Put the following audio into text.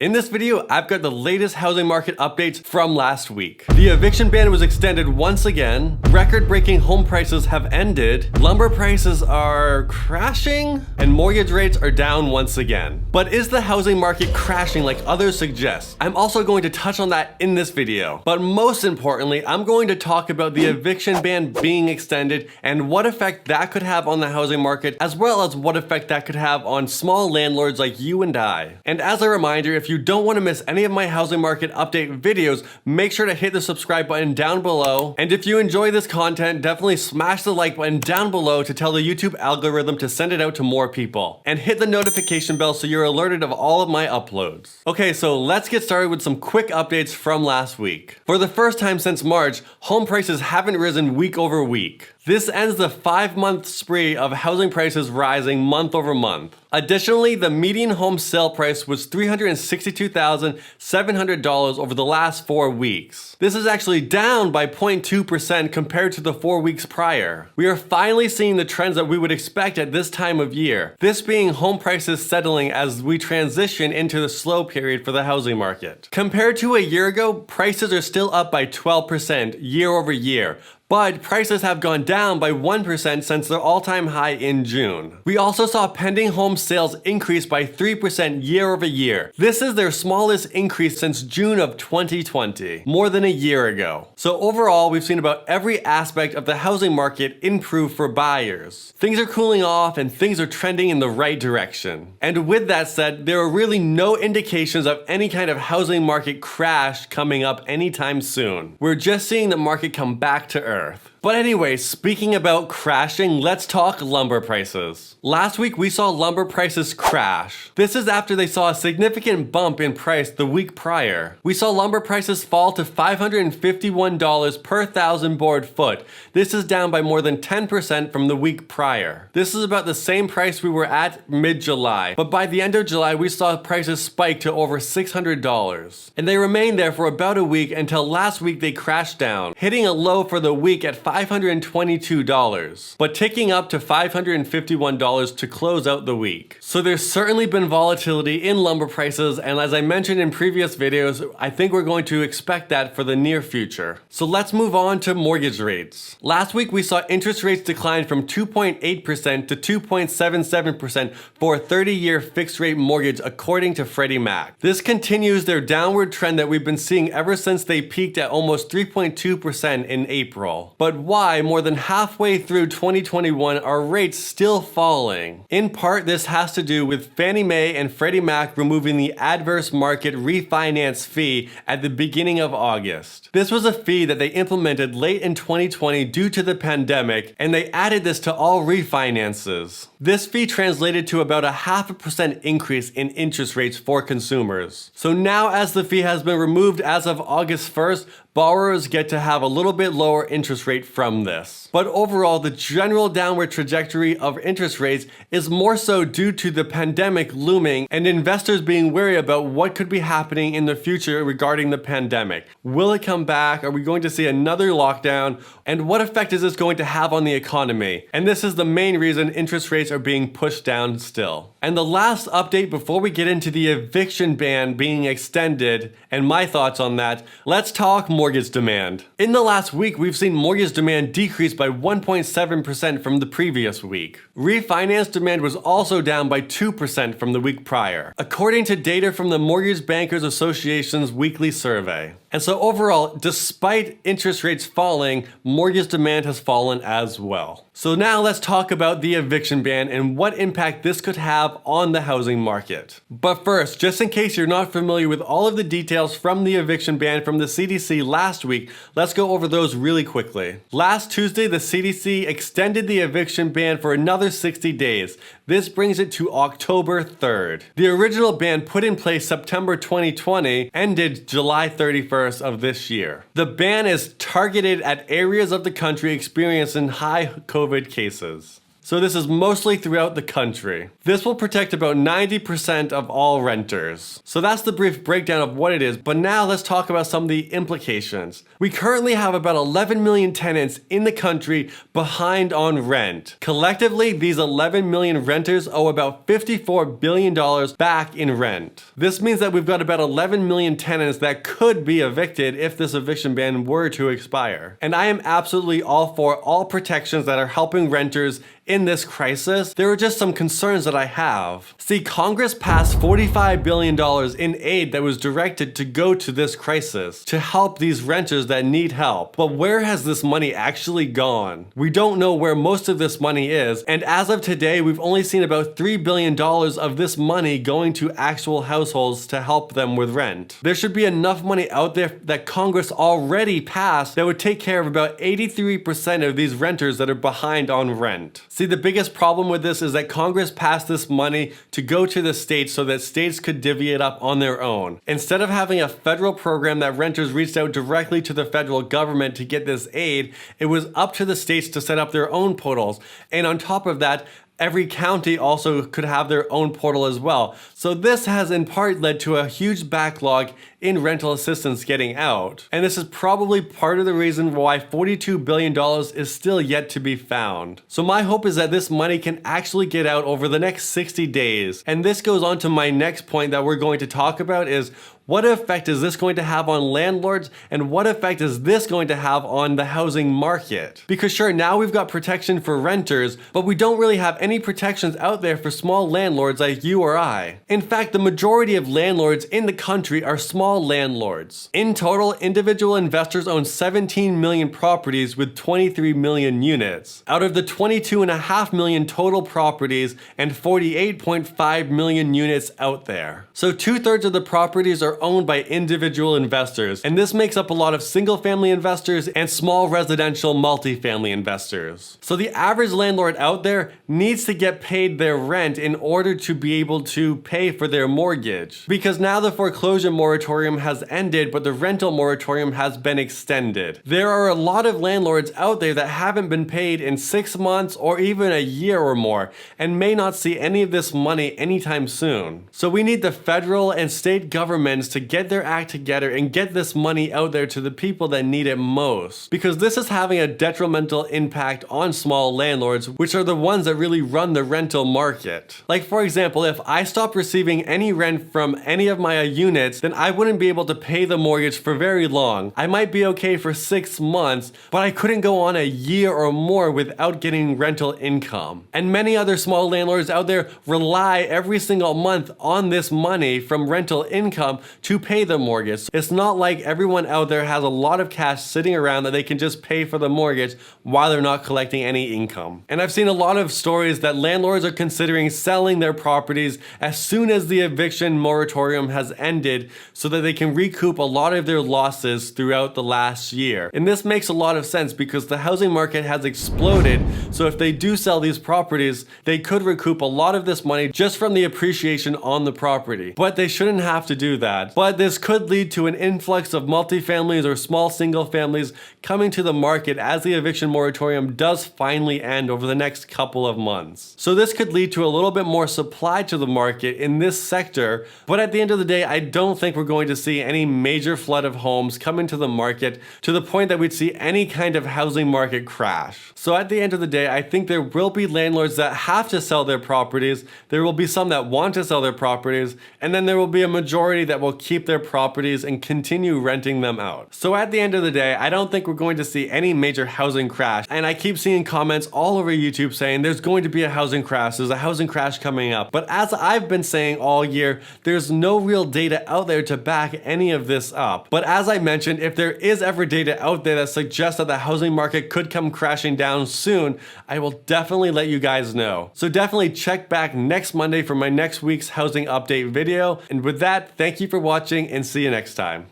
In this video, I've got the latest housing market updates from last week. The eviction ban was extended once again, record-breaking home prices have ended, lumber prices are crashing, and mortgage rates are down once again. But is the housing market crashing like others suggest? I'm also going to touch on that in this video. But most importantly, I'm going to talk about the eviction ban being extended and what effect that could have on the housing market, as well as what effect that could have on small landlords like you and I. And as a reminder, if you don't want to miss any of my housing market update videos, make sure to hit the subscribe button down below. And if you enjoy this content, definitely smash the like button down below to tell the YouTube algorithm to send it out to more people. And hit the notification bell so you're alerted of all of my uploads. Okay, so let's get started with some quick updates from last week. For the first time since March, home prices haven't risen week over week. This ends the 5-month spree of housing prices rising month over month. Additionally, the median home sale price was $362,700 over the last 4 weeks. This is actually down by 0.2% compared to the 4 weeks prior. We are finally seeing the trends that we would expect at this time of year, this being home prices settling as we transition into the slow period for the housing market. Compared to a year ago, prices are still up by 12% year over year, but prices have gone down by 1% since their all-time high in June. We also saw pending home sales increase by 3% year over year. This is their smallest increase since June of 2020, more than a year ago. So overall, we've seen about every aspect of the housing market improve for buyers. Things are cooling off and things are trending in the right direction. And with that said, there are really no indications of any kind of housing market crash coming up anytime soon. We're just seeing the market come back to earth. But anyway, speaking about crashing, let's talk lumber prices. Last week we saw lumber prices crash. This is after they saw a significant bump in price the week prior. We saw lumber prices fall to $551 per 1,000 board foot. This is down by more than 10% from the week prior. This is about the same price we were at mid-July, but by the end of July we saw prices spike to over $600. And they remained there for about a week until last week they crashed down, hitting a low for the week at $522, but ticking up to $551 to close out the week. So there's certainly been volatility in lumber prices, and as I mentioned in previous videos, I think we're going to expect that for the near future. So let's move on to mortgage rates. Last week we saw interest rates decline from 2.8% to 2.77% for a 30-year fixed rate mortgage according to Freddie Mac. This continues their downward trend that we've been seeing ever since they peaked at almost 3.2% in April. But why, more than halfway through 2021, are rates still falling? In part, this has to do with Fannie Mae and Freddie Mac removing the adverse market refinance fee at the beginning of August. This was a fee that they implemented late in 2020 due to the pandemic, and they added this to all refinances. This fee translated to about a 0.5% increase in interest rates for consumers. So now, as the fee has been removed as of August 1st, borrowers get to have a little bit lower interest rate from this. But overall, the general downward trajectory of interest rates is more so due to the pandemic looming and investors being wary about what could be happening in the future regarding the pandemic. Will it come back? Are we going to see another lockdown? And what effect is this going to have on the economy? And this is the main reason interest rates are being pushed down still. And the last update before we get into the eviction ban being extended and my thoughts on that, let's talk mortgage demand. In the last week, we've seen mortgage demand decrease by 1.7% from the previous week. Refinance demand was also down by 2% from the week prior, according to data from the Mortgage Bankers Association's weekly survey. And so overall, despite interest rates falling, mortgage demand has fallen as well. So now let's talk about the eviction ban and what impact this could have on the housing market. But first, just in case you're not familiar with all of the details from the eviction ban from the CDC last week, let's go over those really quickly. Last Tuesday, the CDC extended the eviction ban for another 60 days. This brings it to October 3rd. The original ban put in place September 2020 ended July 31st of this year. The ban is targeted at areas of the country experiencing high COVID cases. So this is mostly throughout the country. This will protect about 90% of all renters. So that's the brief breakdown of what it is, but now let's talk about some of the implications. We currently have about 11 million tenants in the country behind on rent. Collectively, these 11 million renters owe about $54 billion back in rent. This means that we've got about 11 million tenants that could be evicted if this eviction ban were to expire. And I am absolutely all for all protections that are helping renters in this crisis. There are just some concerns that I have. See, Congress passed $45 billion in aid that was directed to go to this crisis, to help these renters that need help. But where has this money actually gone? We don't know where most of this money is, and as of today, we've only seen about $3 billion of this money going to actual households to help them with rent. There should be enough money out there that Congress already passed that would take care of about 83% of these renters that are behind on rent. See, the biggest problem with this is that Congress passed this money to go to the states so that states could divvy it up on their own. Instead of having a federal program that renters reached out directly to the federal government to get this aid, it was up to the states to set up their own portals. And on top of that, every county also could have their own portal as well. So this has in part led to a huge backlog in rental assistance getting out. And this is probably part of the reason why $42 billion is still yet to be found. So my hope is that this money can actually get out over the next 60 days. And this goes on to my next point that we're going to talk about is, what effect is this going to have on landlords, and what effect is this going to have on the housing market? Because sure, now we've got protection for renters, but we don't really have any protections out there for small landlords like you or I. In fact, the majority of landlords in the country are small landlords. In total, individual investors own 17 million properties with 23 million units, out of the 22.5 million total properties and 48.5 million units out there. So 2/3 of the properties are owned by individual investors, and this makes up a lot of single-family investors and small residential multifamily investors. So the average landlord out there needs to get paid their rent in order to be able to pay for their mortgage. Because now the foreclosure moratorium has ended, but the rental moratorium has been extended. There are a lot of landlords out there that haven't been paid in 6 months or even a year or more, and may not see any of this money anytime soon. So we need the federal and state governments to get their act together and get this money out there to the people that need it most. Because this is having a detrimental impact on small landlords, which are the ones that really run the rental market. Like for example, if I stop receiving any rent from any of my units, then I wouldn't be able to pay the mortgage for very long. I might be okay for 6 months, but I couldn't go on a year or more without getting rental income. And many other small landlords out there rely every single month on this money from rental income to pay the mortgage. It's not like everyone out there has a lot of cash sitting around that they can just pay for the mortgage while they're not collecting any income. And I've seen a lot of stories that landlords are considering selling their properties as soon as the eviction moratorium has ended so that they can recoup a lot of their losses throughout the last year. And this makes a lot of sense because the housing market has exploded, so if they do sell these properties, they could recoup a lot of this money just from the appreciation on the property. But they shouldn't have to do that. But this could lead to an influx of multifamilies or small single families coming to the market as the eviction moratorium does finally end over the next couple of months. So this could lead to a little bit more supply to the market in this sector, but at the end of the day, I don't think we're going to see any major flood of homes come into the market to the point that we'd see any kind of housing market crash. So at the end of the day, I think there will be landlords that have to sell their properties, there will be some that want to sell their properties, and then there will be a majority that will keep their properties and continue renting them out. So at the end of the day, I don't think we're going to see any major housing crash. And I keep seeing comments all over YouTube saying there's going to be a housing crash, there's a housing crash coming up. But as I've been saying all year, there's no real data out there to back any of this up. But as I mentioned, if there is ever data out there that suggests that the housing market could come crashing down soon, I will definitely let you guys know. So definitely check back next Monday for my next week's housing update video. And with that, thank you for watching and see you next time.